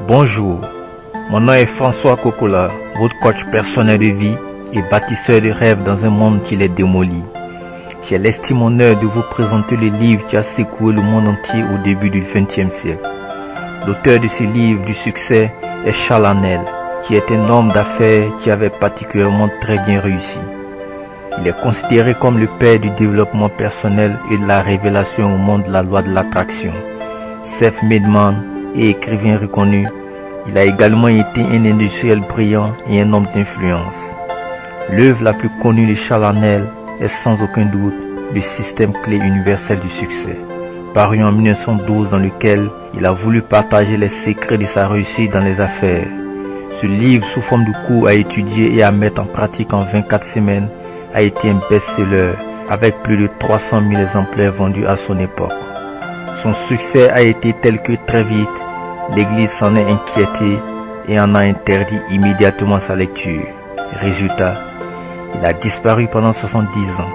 Bonjour, mon nom est François Kokola, votre coach personnel de vie et bâtisseur de rêves dans un monde qui les démolit. J'ai l'estime honneur de vous présenter le livre qui a secoué le monde entier au début du XXe siècle. L'auteur de ce livre du succès est Charles Haanel, qui est un homme d'affaires qui avait particulièrement très bien réussi. Il est considéré comme le père du développement personnel et de la révélation au monde de la loi de l'attraction. Self-made man et écrivain reconnu, il a également été un industriel brillant et un homme d'influence. L'œuvre la plus connue de Charles Haanel est sans aucun doute le système clé universel du succès, paru en 1912 dans lequel il a voulu partager les secrets de sa réussite dans les affaires. Ce livre sous forme de cours à étudier et à mettre en pratique en 24 semaines a été un best-seller avec plus de 300 000 exemplaires vendus à son époque. Son succès a été tel que très vite, l'Église s'en est inquiétée et en a interdit immédiatement sa lecture. Résultat, il a disparu pendant 70 ans.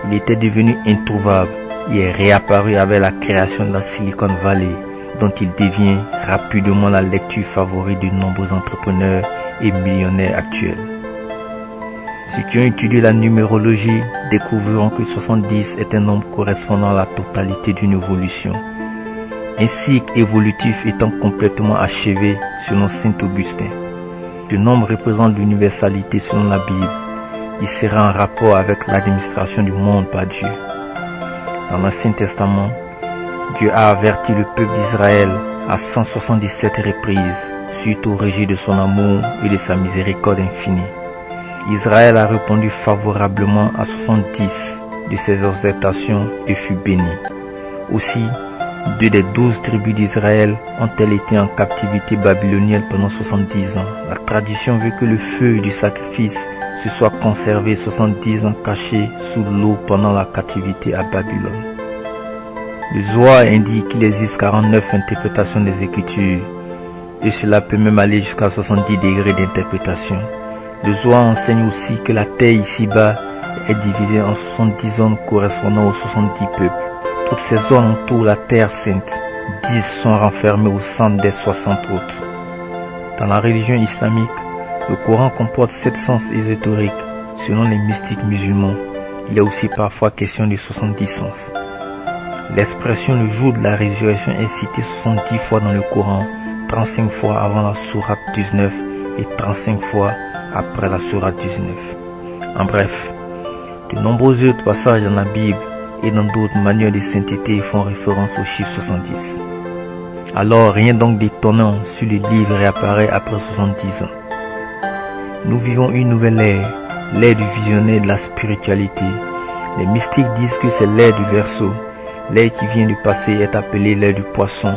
Il était devenu introuvable et est réapparu avec la création de la Silicon Valley, dont il devient rapidement la lecture favorite de nombreux entrepreneurs et millionnaires actuels. Ceux qui ont étudié la numérologie découvriront que 70 est un nombre correspondant à la totalité d'une évolution. Un cycle évolutif étant complètement achevé selon Saint Augustin. Ce nombre représente l'universalité selon la Bible. Il sera en rapport avec l'administration du monde par Dieu. Dans l'Ancien Testament, Dieu a averti le peuple d'Israël à 177 reprises suite au rejet de son amour et de sa miséricorde infinie. Israël a répondu favorablement à 70 de ses exhortations et fut béni. Aussi, 2 des 12 tribus d'Israël ont-elles été en captivité babylonienne pendant 70 ans. La tradition veut que le feu du sacrifice se soit conservé 70 ans caché sous l'eau pendant la captivité à Babylone. Le Zohar indique qu'il existe 49 interprétations des Écritures et cela peut même aller jusqu'à 70 degrés d'interprétation. Le Zohar enseigne aussi que la terre ici-bas est divisée en 70 zones correspondant aux 70 peuples. Toutes ces zones entourent la terre sainte. 10 sont renfermées au centre des 60 autres. Dans la religion islamique, le Coran comporte 7 sens ésotériques. Selon les mystiques musulmans, il est aussi parfois question de 70 sens. L'expression le jour de la résurrection est citée 70 fois dans le Coran, 35 fois avant la sourate 19 et 35 fois après la sourate 19. En bref, de nombreux autres passages dans la Bible et dans d'autres manières de sainteté font référence au chiffre 70. Alors rien donc d'étonnant si le livre réapparaît après 70 ans. Nous vivons une nouvelle ère, l'ère du visionnaire de la spiritualité. Les mystiques disent que c'est l'ère du Verseau. L'ère qui vient de passer est appelée l'ère du Poisson,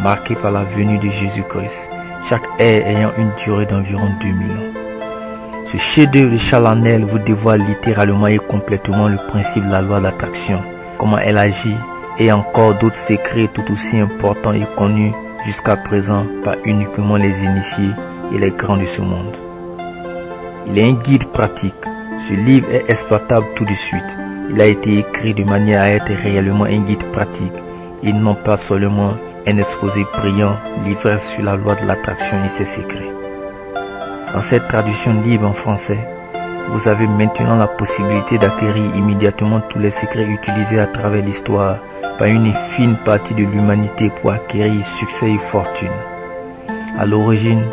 marquée par la venue de Jésus-Christ, chaque ère ayant une durée d'environ 2000 ans. Ce chef-d'œuvre de Charles Haanel vous dévoile littéralement et complètement le principe de la loi d'attraction, comment elle agit et encore d'autres secrets tout aussi importants et connus jusqu'à présent par uniquement les initiés et les grands de ce monde. Il est un guide pratique. Ce livre est exploitable tout de suite. Il a été écrit de manière à être réellement un guide pratique et non pas seulement un exposé brillant livré sur la loi de l'attraction et ses secrets. Dans cette traduction libre en français, vous avez maintenant la possibilité d'acquérir immédiatement tous les secrets utilisés à travers l'histoire par une infime partie de l'humanité pour acquérir succès et fortune. À l'origine,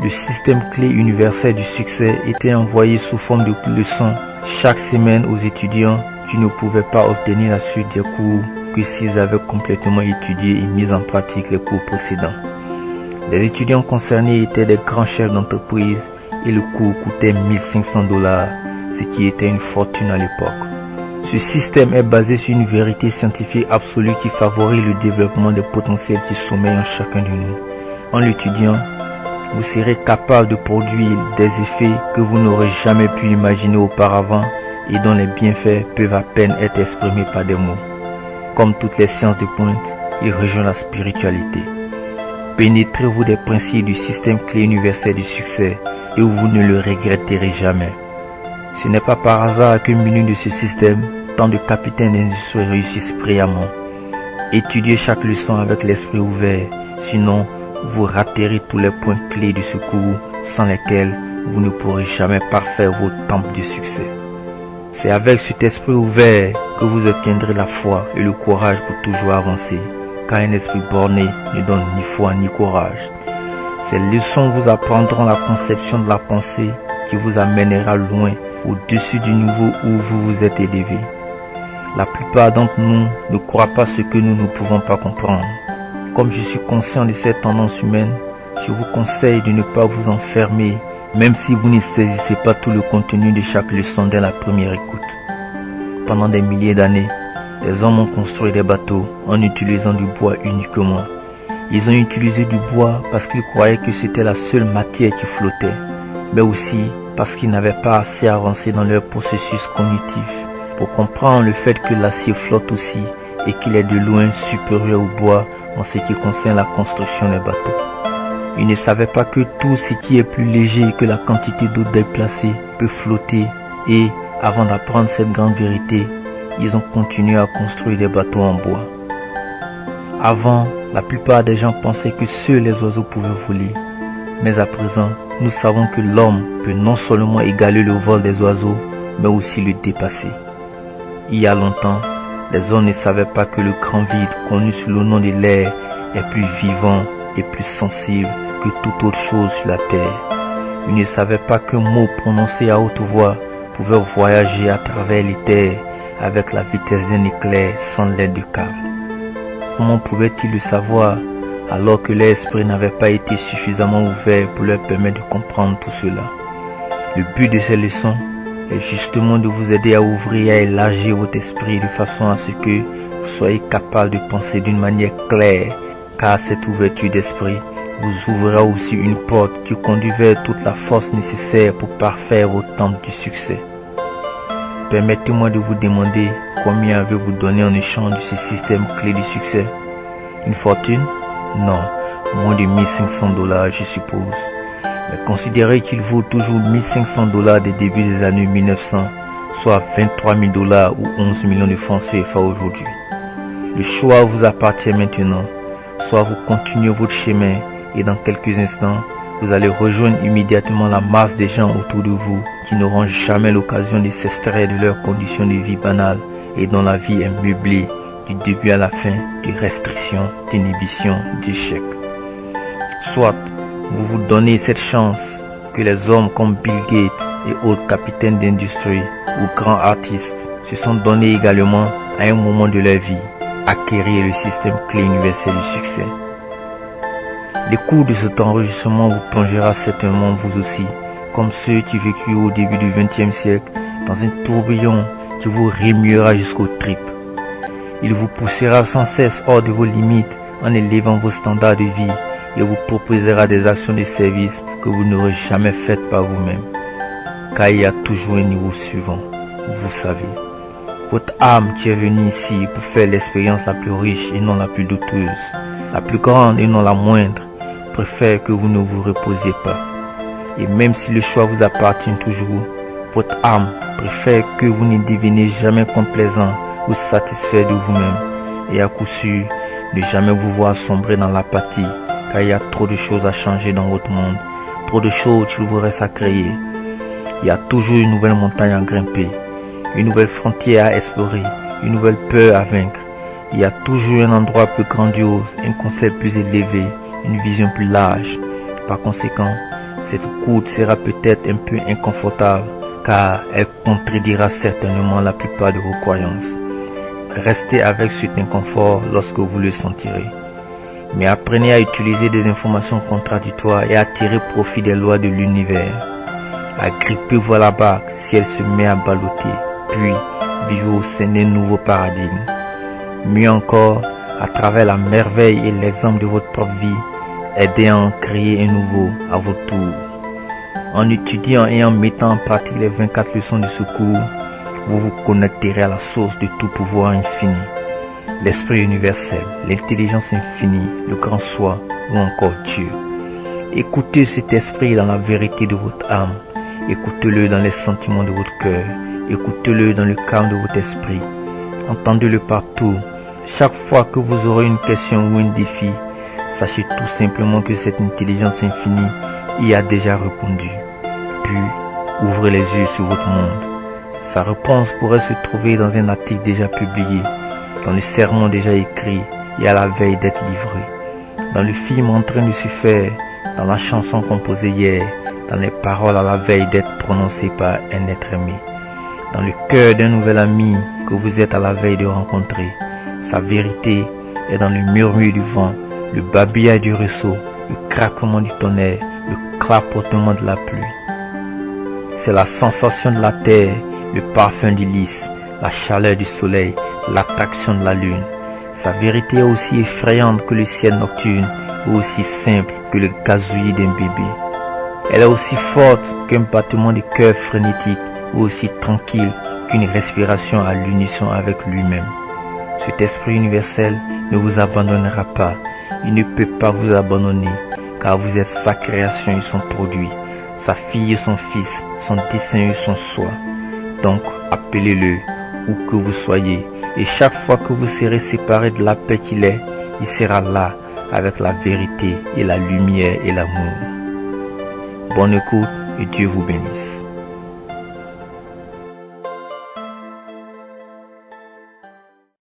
le système clé universel du succès était envoyé sous forme de leçons chaque semaine aux étudiants qui ne pouvaient pas obtenir la suite des cours que s'ils avaient complètement étudié et mis en pratique les cours précédents. Les étudiants concernés étaient des grands chefs d'entreprise et le cours coûtait 1500 $, ce qui était une fortune à l'époque. Ce système est basé sur une vérité scientifique absolue qui favorise le développement des potentiels qui sommeillent en chacun de nous. En l'étudiant, vous serez capable de produire des effets que vous n'aurez jamais pu imaginer auparavant et dont les bienfaits peuvent à peine être exprimés par des mots. Comme toutes les sciences de pointe, il rejoint la spiritualité. Pénétrez-vous des principes du système clé universel du succès et vous ne le regretterez jamais. Ce n'est pas par hasard que menu de ce système, tant de capitaines d'industrie réussissent brillamment. Étudiez chaque leçon avec l'esprit ouvert, sinon vous raterez tous les points clés de secours sans lesquels vous ne pourrez jamais parfaire vos temples du succès. C'est avec cet esprit ouvert que vous obtiendrez la foi et le courage pour toujours avancer, car un esprit borné ne donne ni foi ni courage. Ces leçons vous apprendront la conception de la pensée qui vous amènera loin, au-dessus du niveau où vous vous êtes élevé. La plupart d'entre nous ne croient pas ce que nous ne pouvons pas comprendre. Comme je suis conscient de cette tendance humaine, je vous conseille de ne pas vous enfermer, même si vous ne saisissez pas tout le contenu de chaque leçon dès la première écoute. Pendant des milliers d'années, les hommes ont construit des bateaux en utilisant du bois uniquement. Ils ont utilisé du bois parce qu'ils croyaient que c'était la seule matière qui flottait, mais aussi parce qu'ils n'avaient pas assez avancé dans leur processus cognitif pour comprendre le fait que l'acier flotte aussi et qu'il est de loin supérieur au bois en ce qui concerne la construction des bateaux. Ils ne savaient pas que tout ce qui est plus léger que la quantité d'eau déplacée peut flotter et, avant d'apprendre cette grande vérité, ils ont continué à construire des bateaux en bois. Avant, la plupart des gens pensaient que seuls les oiseaux pouvaient voler. Mais à présent, nous savons que l'homme peut non seulement égaler le vol des oiseaux, mais aussi le dépasser. Il y a longtemps, les hommes ne savaient pas que le grand vide connu sous le nom de l'air est plus vivant et plus sensible que toute autre chose sur la terre. Ils ne savaient pas qu'un mot prononcé à haute voix pouvait voyager à travers les terres avec la vitesse d'un éclair sans l'aide de câble. Comment pouvaient-ils le savoir alors que leur esprit n'avait pas été suffisamment ouvert pour leur permettre de comprendre tout cela? Le but de ces leçons est justement de vous aider à ouvrir et à élargir votre esprit de façon à ce que vous soyez capable de penser d'une manière claire, car cette ouverture d'esprit vous ouvrira aussi une porte qui conduit vers toute la force nécessaire pour parfaire vos temples du succès. Permettez-moi de vous demander combien avez-vous donné en échange de ce système clé du succès? Une fortune? Non, moins de 1500 $, je suppose. Mais considérez qu'il vaut toujours 1500 $ des débuts des années 1900, soit 23 000 $ ou 11 millions de francs CFA aujourd'hui. Le choix vous appartient maintenant. Soit vous continuez votre chemin et dans quelques instants, vous allez rejoindre immédiatement la masse des gens autour de vous qui n'auront jamais l'occasion de s'extraire de leurs conditions de vie banales et dont la vie est meublée du début à la fin de restrictions, d'inhibitions, d'échecs. Soit vous vous donnez cette chance que les hommes comme Bill Gates et autres capitaines d'industrie ou grands artistes se sont donnés également à un moment de leur vie, acquérir le système clé universel du succès. L'écoute de cet enregistrement vous plongera certainement vous aussi, comme ceux qui vécurent au début du XXe siècle, dans un tourbillon qui vous remuera jusqu'aux tripes. Il vous poussera sans cesse hors de vos limites en élevant vos standards de vie et vous proposera des actions de service que vous n'aurez jamais faites par vous-même. Car il y a toujours un niveau suivant, vous savez. Votre âme qui est venue ici pour faire l'expérience la plus riche et non la plus douteuse, la plus grande et non la moindre, préfère que vous ne vous reposiez pas. Et même si le choix vous appartient toujours, votre âme préfère que vous ne deveniez jamais complaisant ou satisfait de vous-même et à coup sûr, ne jamais vous voir sombrer dans l'apathie, car il y a trop de choses à changer dans votre monde, trop de choses qu'il vous reste à créer. Il y a toujours une nouvelle montagne à grimper, une nouvelle frontière à explorer, une nouvelle peur à vaincre. Il y a toujours un endroit plus grandiose, un concept plus élevé, une vision plus large. Par conséquent, cette écoute sera peut-être un peu inconfortable, car elle contredira certainement la plupart de vos croyances. Restez avec cet inconfort lorsque vous le sentirez. Mais apprenez à utiliser des informations contradictoires et à tirer profit des lois de l'univers. Agrippez-vous à la barque si elle se met à balloter, puis vivez au sein d'un nouveau paradigme. Mieux encore, à travers la merveille et l'exemple de votre propre vie, aidez à en créer un nouveau à votre tour. En étudiant et en mettant en pratique les 24 leçons de secours, vous vous connecterez à la source de tout pouvoir infini, l'esprit universel, l'intelligence infinie, le grand soi ou encore Dieu. Écoutez cet esprit dans la vérité de votre âme, écoutez-le dans les sentiments de votre cœur, écoutez-le dans le calme de votre esprit, entendez-le partout. Chaque fois que vous aurez une question ou un défi, sachez tout simplement que cette intelligence infinie y a déjà répondu. Puis, ouvrez les yeux sur votre monde. Sa réponse pourrait se trouver dans un article déjà publié, dans le sermon déjà écrit et à la veille d'être livré, dans le film en train de se faire, dans la chanson composée hier, dans les paroles à la veille d'être prononcées par un être aimé, dans le cœur d'un nouvel ami que vous êtes à la veille de rencontrer. Sa vérité est dans le murmure du vent, le babillage du ruisseau, le craquement du tonnerre, le clapotement de la pluie. C'est la sensation de la terre, le parfum du lys, la chaleur du soleil, l'attraction de la lune. Sa vérité est aussi effrayante que le ciel nocturne, ou aussi simple que le gazouillis d'un bébé. Elle est aussi forte qu'un battement de cœur frénétique, ou aussi tranquille qu'une respiration à l'unisson avec lui-même. Cet esprit universel ne vous abandonnera pas, il ne peut pas vous abandonner, car vous êtes sa création et son produit, sa fille et son fils, son dessein et son soi. Donc, appelez-le où que vous soyez, et chaque fois que vous serez séparés de la paix qu'il est, il sera là avec la vérité et la lumière et l'amour. Bonne écoute et Dieu vous bénisse.